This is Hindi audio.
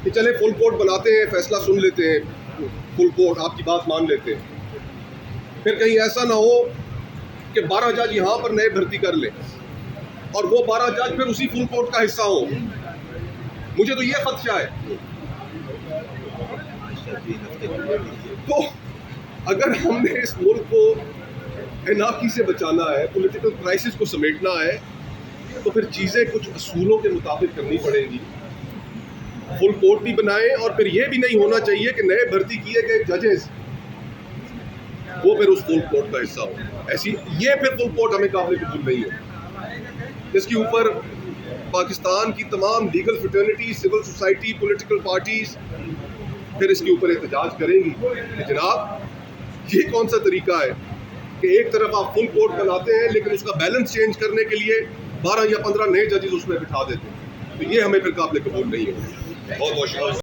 कि चले फुल कोर्ट बनाते हैं, फैसला सुन लेते हैं, फुल कोर्ट आपकी बात मान लेते हैं, फिर कहीं ऐसा ना हो कि 12 जज यहाँ पर नए भर्ती कर ले और वो 12 जज फिर उसी फुल कोर्ट का हिस्सा हो। मुझे तो ये खदशा है। तो अगर हमने इस मुल्क को एनार्की से बचाना है, पॉलिटिकल क्राइसिस को समेटना है, तो फिर चीज़ें कुछ असूलों के मुताबिक करनी पड़ेंगी। फुल कोर्ट भी बनाएं और फिर ये भी नहीं होना चाहिए कि नए भर्ती किए गए जजेस वो फिर उस फुल कोर्ट का हिस्सा हो। ऐसी ये फिर फुल कोर्ट हमें काबिल कबूल नहीं है। इसके ऊपर पाकिस्तान की तमाम legal fraternity, civil society, political parties फिर इसके ऊपर एहतजाज करेंगी कि जनाब ये कौन सा तरीका है कि एक तरफ आप फुल कोर्ट बनाते हैं लेकिन उसका बैलेंस चेंज करने के लिए 12 या 15 नए जजेस उसमें बिठा देते हैं। तो ये हमें फिर काबिल कबूल नहीं है। बहुत बहुत शुक्रिया।